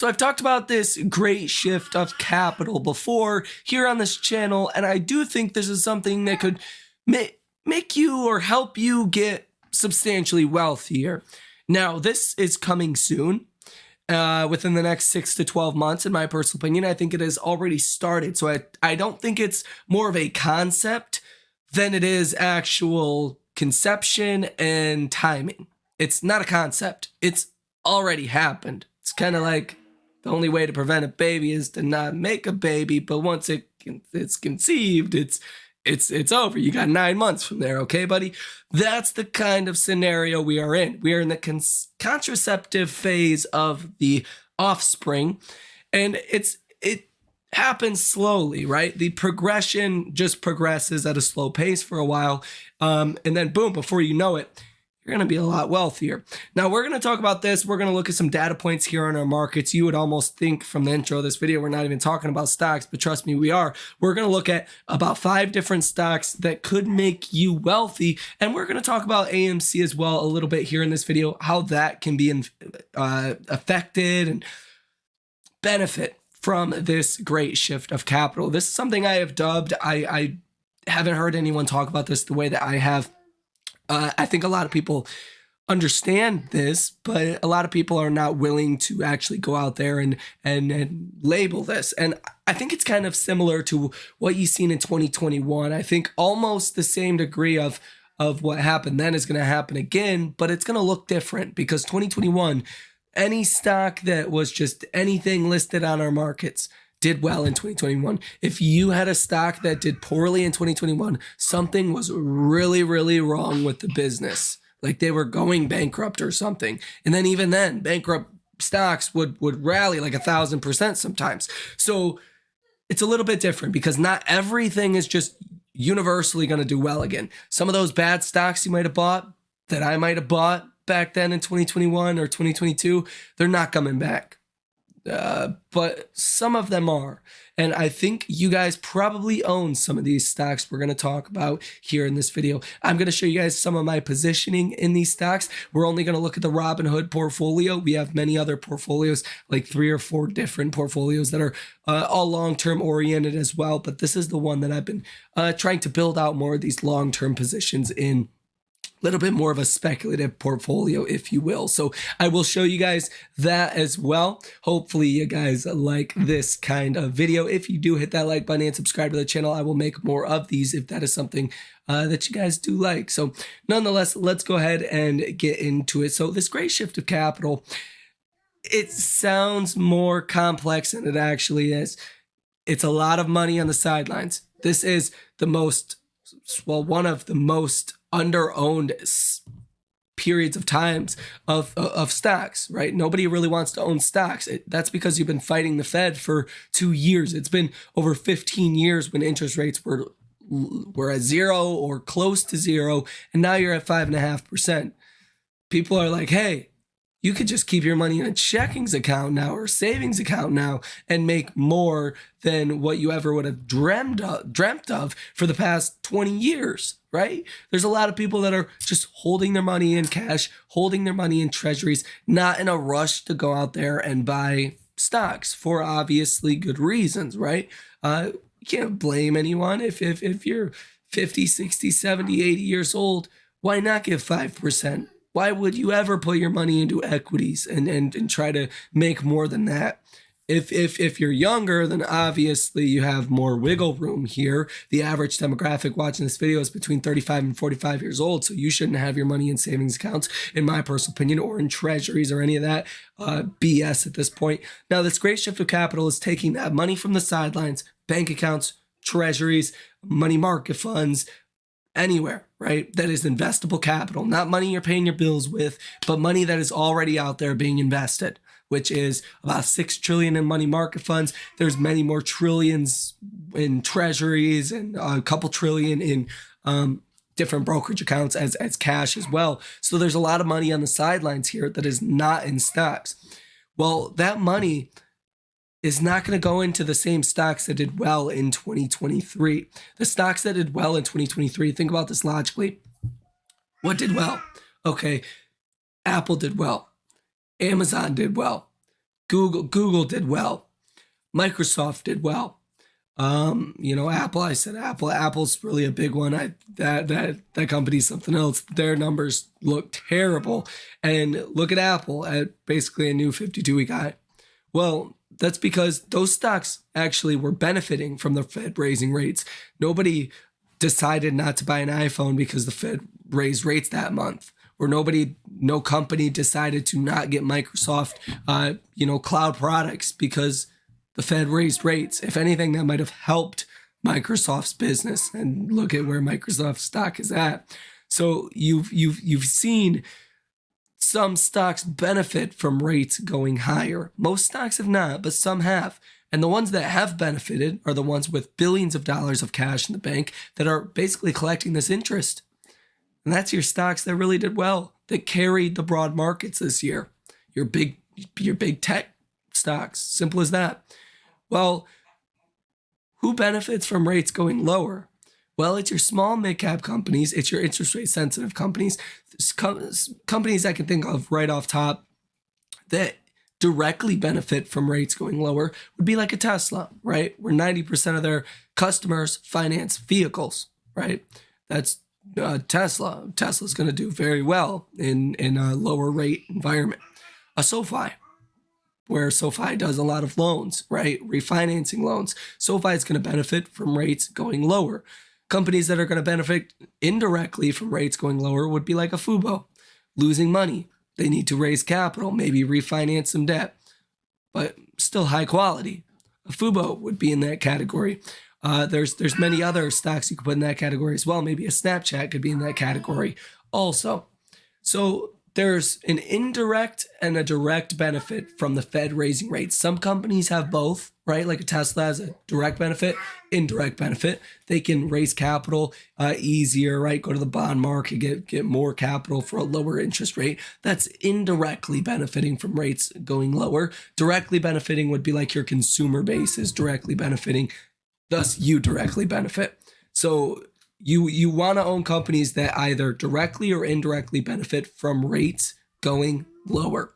So I've talked about this great shift of capital before here on this channel, and I do think this is something that could make you or help you get substantially wealthier. Now, this is coming soon. Within the next 6 to 12 months, in my personal opinion. I think it has already started. So I don't think it's more of a concept than it is actual conception and timing. It's not a concept. It's already happened. It's kind of like the only way to prevent a baby is to not make a baby, but once it's conceived, it's over. You got 9 months from there, okay, buddy? That's the kind of scenario we are in. We are in the contraceptive phase of the offspring, and it happens slowly, right? The progression just progresses at a slow pace for a while, and then boom, before you know it, you're going to be a lot wealthier. Now, we're going to talk about this. We're going to look at some data points here on our markets. You would almost think from the intro of this video, we're not even talking about stocks, but trust me, we are. We're going to look at about 5 different stocks that could make you wealthy. And we're going to talk about AMC as well a little bit here in this video, how that can be affected and benefit from this great shift of capital. This is something I have dubbed. I haven't heard anyone talk about this the way that I have. I think a lot of people understand this, but a lot of people are not willing to actually go out there and label this. And I think it's kind of similar to what you've seen in 2021. I think almost the same degree of what happened then is going to happen again, but it's going to look different because 2021, any stock that was just anything listed on our markets did well in 2021. If you had a stock that did poorly in 2021, something was really, really wrong with the business. Like they were going bankrupt or something. And then even then, bankrupt stocks would rally like 1,000% sometimes. So it's a little bit different because not everything is just universally going to do well again. Some of those bad stocks you might have bought, that I might have bought back then in 2021 or 2022, they're not coming back. But some of them are. And I think you guys probably own some of these stocks we're going to talk about here in this video. I'm going to show you guys some of my positioning in these stocks. We're only going to look at the Robinhood portfolio. We have many other portfolios, like 3 or 4 different portfolios that are all long-term oriented as well. But this is the one that I've been trying to build out more of these long-term positions in. Little bit more of a speculative portfolio, if you will. So I will show you guys that as well. Hopefully you guys like this kind of video. If you do, hit that like button and subscribe to the channel. I will make more of these if that is something that you guys do like. So nonetheless, let's go ahead and get into it. So this great shift of capital, it sounds more complex than it actually is. It's a lot of money on the sidelines. This is the most, well, one of the most under-owned periods of times of stocks, right? Nobody really wants to own stocks. That's because you've been fighting the Fed for 2 years. It's been over 15 years when interest rates were at 0 or close to 0, and now you're at 5.5%. People are like, hey, you could just keep your money in a checkings account now or savings account now and make more than what you ever would have dreamt of for the past 20 years, right? There's a lot of people that are just holding their money in cash, holding their money in treasuries, not in a rush to go out there and buy stocks for obviously good reasons, right? You can't blame anyone if you're 50, 60, 70, 80 years old. Why not give 5%? Why would you ever put your money into equities and try to make more than that? If you're younger, then obviously you have more wiggle room here. The average demographic watching this video is between 35 and 45 years old, so you shouldn't have your money in savings accounts, in my personal opinion, or in treasuries or any of that BS at this point. Now, this great shift of capital is taking that money from the sidelines, bank accounts, treasuries, money market funds, anywhere, right? That is investable capital, not money you're paying your bills with, but money that is already out there being invested, which is about 6 trillion in money market funds. There's many more trillions in treasuries and a couple trillion in different brokerage accounts as cash as well. So there's a lot of money on the sidelines here that is not in stocks. Well, that money is not going to go into the same stocks that did well in 2023. The stocks that did well in 2023, think about this logically. What did well? Okay, Apple did well. Amazon did well. Google did well. Microsoft did well. Apple, I said Apple's really a big one. That company's something else. Their numbers look terrible. And look at Apple at basically a new 52-week high. Well, that's because those stocks actually were benefiting from the Fed raising rates. Nobody decided not to buy an iPhone because the Fed raised rates that month. Or no company decided to not get Microsoft, cloud products because the Fed raised rates. If anything, that might have helped Microsoft's business. And look at where Microsoft stock is at. So you've seen some stocks benefit from rates going higher. Most stocks have not, but some have. And the ones that have benefited are the ones with billions of dollars of cash in the bank that are basically collecting this interest. And that's your stocks that really did well, that carried the broad markets this year. Your big tech stocks, simple as that. Well, who benefits from rates going lower? Well, it's your small mid-cap companies. It's your interest rate sensitive companies. Companies I can think of right off top that directly benefit from rates going lower would be like a Tesla, right? Where 90% of their customers finance vehicles, right? That's Tesla. Tesla's going to do very well in a lower rate environment. A SoFi, where SoFi does a lot of loans, right? Refinancing loans. SoFi is going to benefit from rates going lower. Companies that are going to benefit indirectly from rates going lower would be like a fubo, losing money. They need to raise capital, maybe refinance some debt, but still high quality. A fubo would be in that category. There's many other stocks you could put in that category as well. Maybe a Snapchat could be in that category also. So there's an indirect and a direct benefit from the Fed raising rates. Some companies have both, right? Like a Tesla has a direct benefit, indirect benefit. They can raise capital easier, right? Go to the bond market, get more capital for a lower interest rate. That's indirectly benefiting from rates going lower. Directly benefiting would be like your consumer base is directly benefiting. Thus, you directly benefit. So you want to own companies that either directly or indirectly benefit from rates going lower,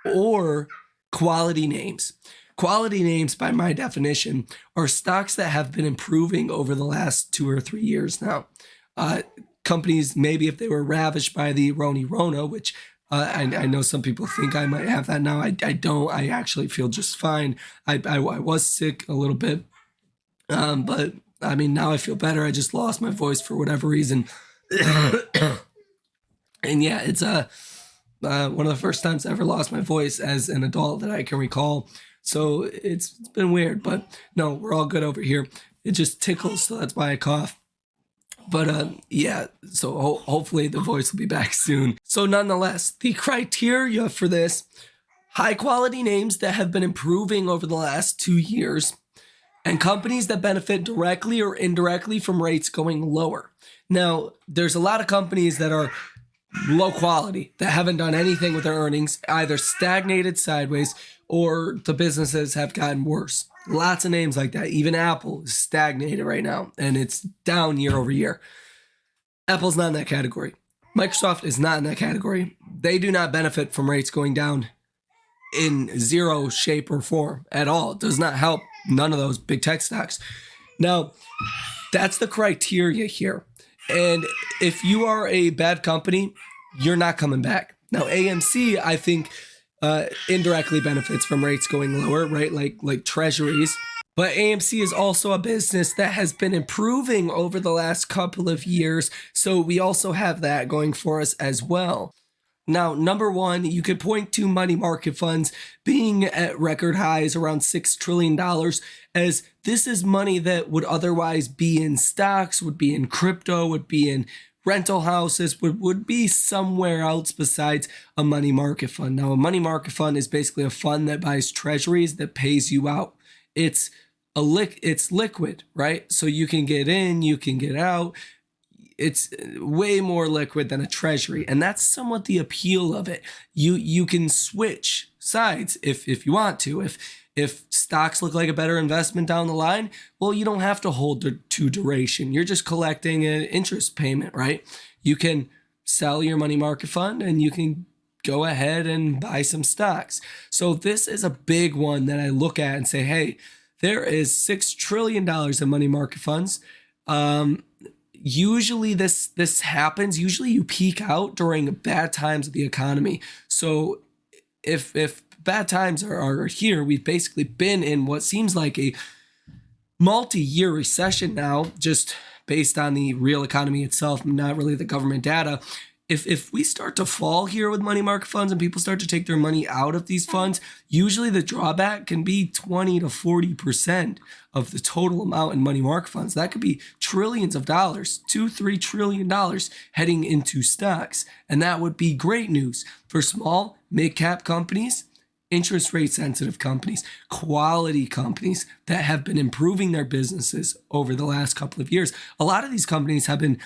or quality names. Quality names, by my definition, are stocks that have been improving over the last 2 or 3 years now. Companies, maybe if they were ravished by the Rona, which I know some people think I might have that now. I don't. I actually feel just fine. I was sick a little bit. But I mean, now I feel better. I just lost my voice for whatever reason. And yeah, it's one of the first times I ever lost my voice as an adult that I can recall. So it's been weird, but no, we're all good over here. It just tickles, so that's why I cough. But yeah, so hopefully the voice will be back soon. So nonetheless, the criteria for this, high quality names that have been improving over the last 2 years, and companies that benefit directly or indirectly from rates going lower. Now, there's a lot of companies that are low quality, that haven't done anything with their earnings, either stagnated sideways or the businesses have gotten worse. Lots of names like that. Even Apple is stagnated right now, and it's down year over year. Apple's not in that category. Microsoft is not in that category. They do not benefit from rates going down in zero shape or form at all. It does not help none of those big tech stocks. Now, that's the criteria here. And if you are a bad company, you're not coming back. Now, AMC, I think, indirectly benefits from rates going lower, right? Like treasuries. But AMC is also a business that has been improving over the last couple of years. So we also have that going for us as well. Now, number one, you could point to money market funds being at record highs around $6 trillion, as this is money that would otherwise be in stocks, would be in crypto, would be in rental houses, would be somewhere else besides a money market fund. Now, a money market fund is basically a fund that buys treasuries that pays you out. It's liquid, right? So you can get in, you can get out. It's way more liquid than a treasury. And that's somewhat the appeal of it. You can switch sides if you want to. If stocks look like a better investment down the line, well, you don't have to hold to duration. You're just collecting an interest payment, right? You can sell your money market fund and you can go ahead and buy some stocks. So this is a big one that I look at and say, hey, there is $6 trillion in money market funds. Usually this happens. Usually you peak out during bad times of the economy. So if bad times are here, we've basically been in what seems like a multi-year recession now, just based on the real economy itself, not really the government data. If we start to fall here with money market funds and people start to take their money out of these funds, usually the drawback can be 20 to 40% of the total amount in money market funds. That could be trillions of dollars, $2-3 trillion heading into stocks. And that would be great news for small, mid-cap companies, interest rate sensitive companies, quality companies that have been improving their businesses over the last couple of years. A lot of these companies have been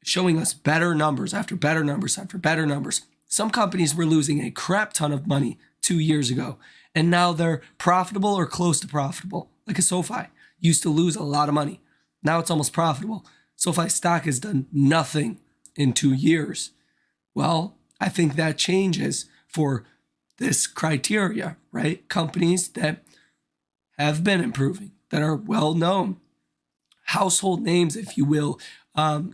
showing us better numbers after better numbers after better numbers. Some companies were losing a crap ton of money 2 years ago, and now they're profitable or close to profitable. Like a SoFi used to lose a lot of money. Now it's almost profitable. SoFi stock has done nothing in 2 years. Well, I think that changes for this criteria, right? Companies that have been improving, that are well known, household names, if you will, are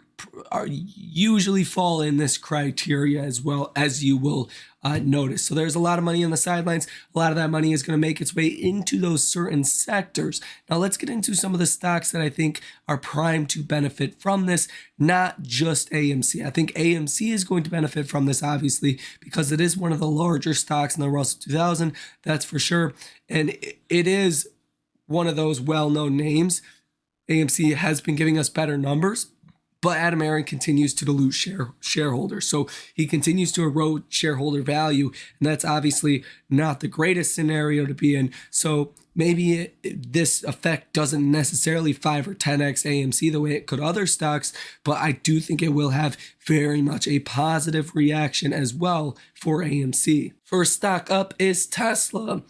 usually fall in this criteria as well, as you will notice. So there's a lot of money on the sidelines. A lot of that money is going to make its way into those certain sectors. Now let's get into some of the stocks that I think are primed to benefit from this, not just AMC. I think AMC is going to benefit from this, obviously, because it is one of the larger stocks in the Russell 2000, that's for sure. And it is one of those well-known names. AMC has been giving us better numbers, but Adam Aaron continues to dilute shareholders. So he continues to erode shareholder value, and that's obviously not the greatest scenario to be in. So maybe this effect doesn't necessarily 5 or 10x AMC the way it could other stocks, but I do think it will have very much a positive reaction as well for AMC. First stock up is Tesla.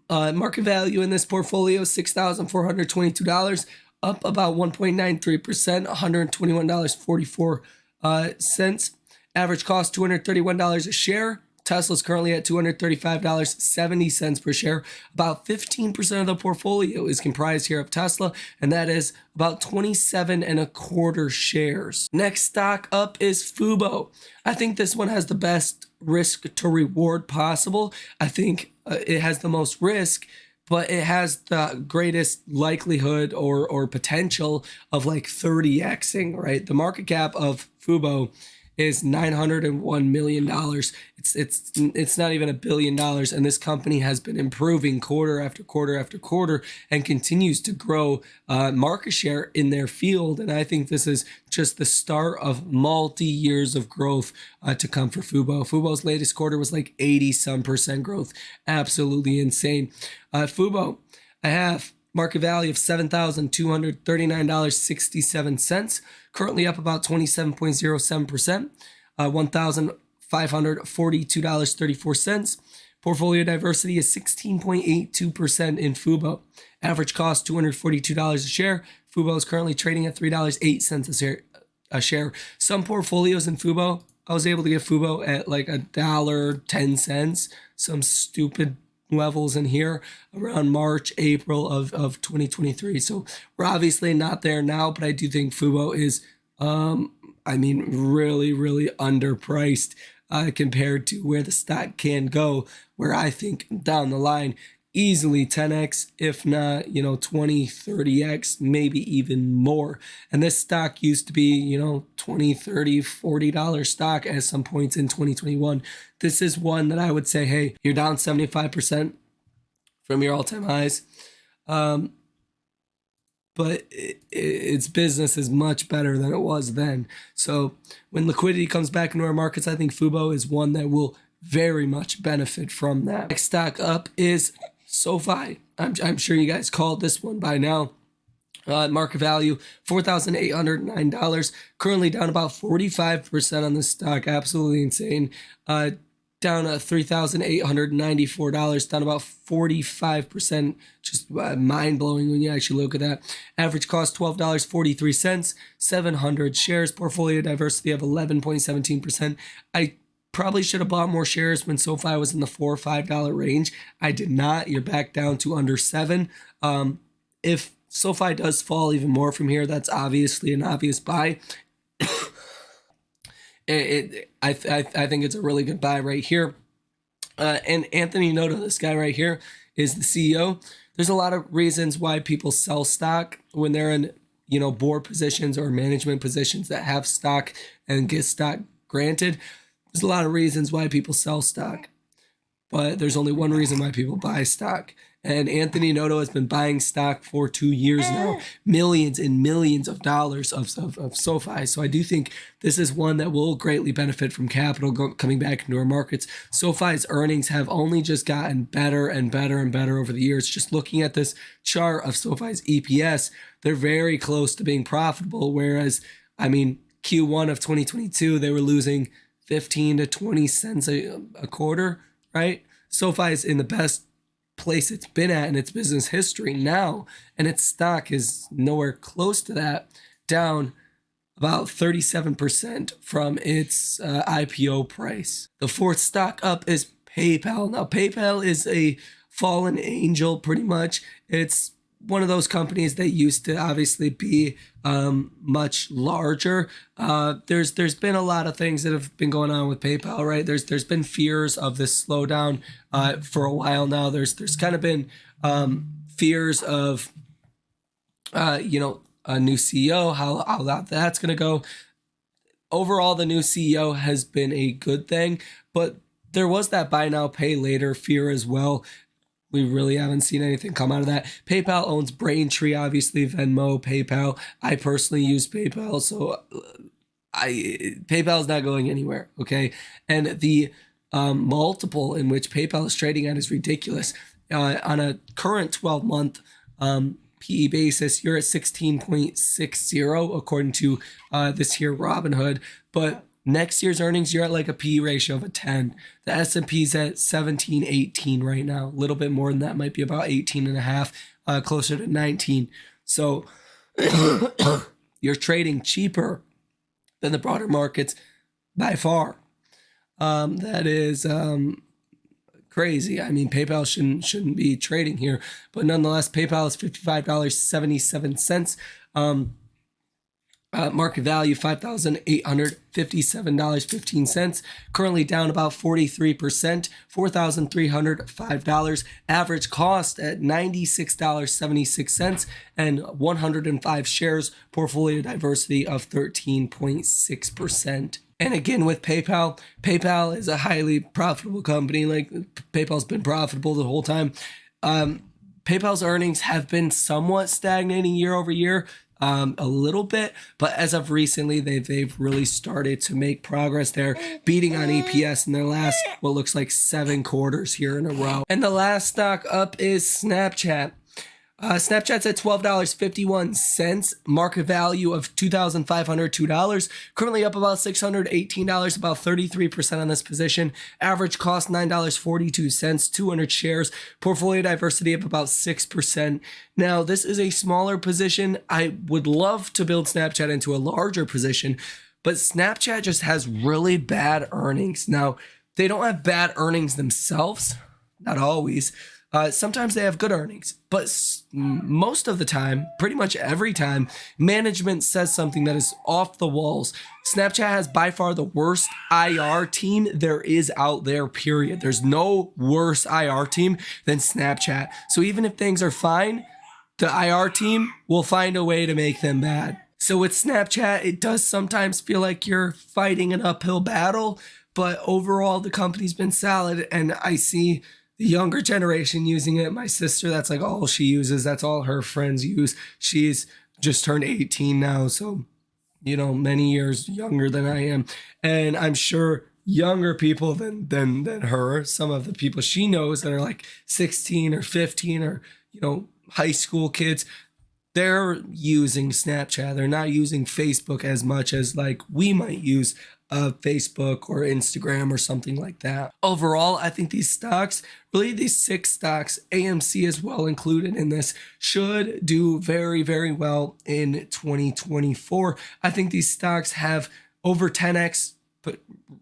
Market value in this portfolio is $6,422. Up about 1.93%, $121.44. Average cost, $231 a share. Tesla's currently at $235.70 per share. About 15% of the portfolio is comprised here of Tesla, and that is about 27 and a quarter shares. Next stock up is Fubo. I think this one has the best risk to reward possible. I think it has the most risk, but it has the greatest likelihood or potential of like 30xing, right? The market cap of Fubo is $901 million. It's not even $1 billion, and this company has been improving quarter after quarter after quarter and continues to grow market share in their field. And I think this is just the start of multi-years of growth to come for Fubo. Fubo's latest quarter was like 80-some% growth. Absolutely insane. Fubo, I have market value of $7,239.67, currently up about 27.07%, $1,542.34. Portfolio diversity is 16.82% in Fubo. Average cost, $242 a share. Fubo is currently trading at $3.08 a share. Some portfolios in Fubo, I was able to get Fubo at like $1.10, some stupid levels in here around March, April of 2023. So we're obviously not there now, but I do think Fubo is, really, really underpriced compared to where the stock can go, where I think down the line, easily 10x, if not, 20, 30x, maybe even more. And this stock used to be, $20, $30, $40 stock at some points in 2021. This is one that I would say, hey, you're down 75% from your all-time highs. But its business is much better than it was then. So when liquidity comes back into our markets, I think Fubo is one that will very much benefit from that. Next stock up is SoFi. I'm sure you guys called this one by now. Market value, $4,809. Currently down about 45% on this stock. Absolutely insane. Down $3,894, down about 45%. Just mind-blowing when you actually look at that. Average cost, $12.43. 700 shares. Portfolio diversity of 11.17%. I Probably should have bought more shares when SoFi was in the $4 or $5 range. I did not. You're back down to under 7. If SoFi does fall even more from here, that's obviously an obvious buy. I think it's a really good buy right here. And Anthony Noto, this guy right here, is the CEO. There's a lot of reasons why people sell stock when they're in, board positions or management positions that have stock and get stock granted. There's a lot of reasons why people sell stock, but there's only one reason why people buy stock. And Anthony Noto has been buying stock for 2 years now, millions and millions of dollars of SoFi. So I do think this is one that will greatly benefit from capital coming back into our markets. SoFi's earnings have only just gotten better and better and better over the years. Just looking at this chart of SoFi's EPS, they're very close to being profitable. Whereas, Q1 of 2022, they were losing 15 to 20 cents a quarter, right? SoFi is in the best place it's been at in its business history now, and its stock is nowhere close to that, down about 37% from its IPO price. The fourth stock up is PayPal. Now, PayPal is a fallen angel, pretty much. It's one of those companies that used to obviously be much larger. There's been a lot of things that have been going on with PayPal, right? There's been fears of this slowdown for a while now. There's kind of been fears of a new CEO, how that's going to go. Overall, the new CEO has been a good thing, but there was that buy now, pay later fear as well. We really haven't seen anything come out of that. PayPal owns Braintree, obviously, Venmo, PayPal. I personally use PayPal, so PayPal is not going anywhere, okay? And the multiple in which PayPal is trading at is ridiculous. On a current 12-month PE basis, you're at 16.60 according to this here Robinhood, but next year's earnings, you're at like a PE ratio of a 10. The S&P's at 17, 18 right now. A little bit more than that, might be about 18 and a half, closer to 19. So you're trading cheaper than the broader markets by far. That is crazy. PayPal shouldn't be trading here, but nonetheless, PayPal is $55.77. Market value $5,857.15. Currently down about 43%, $4,305. Average cost at $96.76 and 105 shares. Portfolio diversity of 13.6%. And again, with PayPal is a highly profitable company. Like, PayPal's been profitable the whole time. PayPal's earnings have been somewhat stagnating year over year. A little bit, but as of recently, they've really started to make progress. They're beating on EPS in their last, what looks like 7 quarters here in a row. And the last stock up is Snapchat. Snapchat's at $12.51, market value of $2,502, currently up about $618, about 33% on this position. Average cost $9.42, 200 shares, portfolio diversity of about 6%. Now, this is a smaller position. I would love to build Snapchat into a larger position, but Snapchat just has really bad earnings. Now, they don't have bad earnings themselves, not always. Sometimes they have good earnings, but most of the time, pretty much every time, management says something that is off the walls. Snapchat has by far the worst IR team there is out there, period. There's no worse IR team than Snapchat. So even if things are fine, the IR team will find a way to make them bad. So with Snapchat, it does sometimes feel like you're fighting an uphill battle, but overall, the company's been solid, and I see the younger generation using it. My sister, that's like all she uses. That's all her friends use. She's just turned 18 now, so, many years younger than I am. And I'm sure younger people than her, some of the people she knows that are like 16 or 15 or, high school kids, they're using Snapchat. They're not using Facebook as much as like we might use Facebook or Instagram or something like that. Overall, I think these stocks, really these 6 stocks, AMC as well included in this, should do very, very well in 2024. I think these stocks have over 10x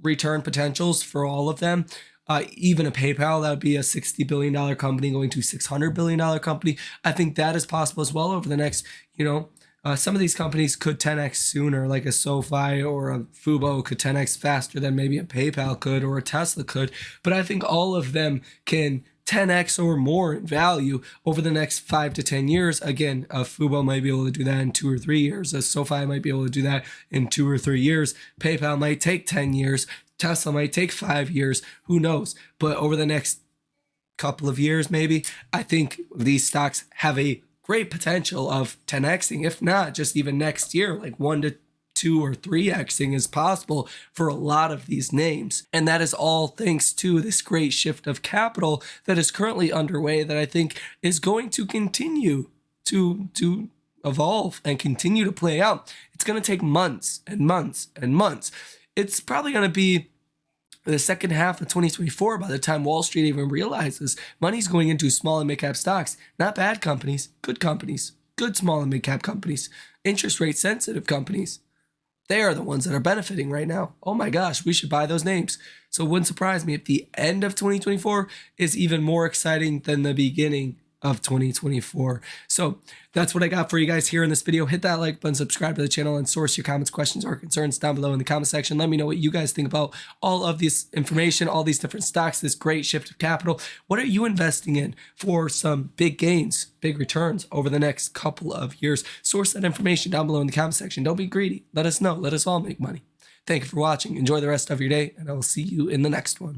return potentials for all of them. Even a PayPal, that would be a $60 billion company going to $600 billion company. I think that is possible as well over the next, some of these companies could 10x sooner, like a SoFi or a Fubo could 10x faster than maybe a PayPal could or a Tesla could. But I think all of them can 10x or more in value over the next 5 to 10 years. Again, a Fubo might be able to do that in 2 or 3 years. A SoFi might be able to do that in 2 or 3 years. PayPal might take 10 years. Tesla might take 5 years. Who knows? But over the next couple of years, maybe, I think these stocks have a great potential of 10xing, if not just even next year, like 1 to 2 or 3xing is possible for a lot of these names. And that is all thanks to this great shift of capital that is currently underway that I think is going to continue to evolve and continue to play out. It's going to take months and months and months. It's probably going to be the second half of 2024 by the time Wall Street even realizes money's going into small and mid-cap stocks, not bad companies, good small and mid-cap companies, interest rate sensitive companies. They are the ones that are benefiting right now. Oh my gosh, we should buy those names. So it wouldn't surprise me if the end of 2024 is even more exciting than the beginning of 2024. So that's what I got for you guys here in this video. Hit that like button, subscribe to the channel, and source your comments, questions, or concerns down below in the comment section. Let me know what you guys think about all of this information, all these different stocks, this great shift of capital. What are you investing in for some big gains, big returns over the next couple of years? Source that information down below in the comment section. Don't be greedy. Let us know. Let us all make money. Thank you for watching. Enjoy the rest of your day, and I will see you in the next one.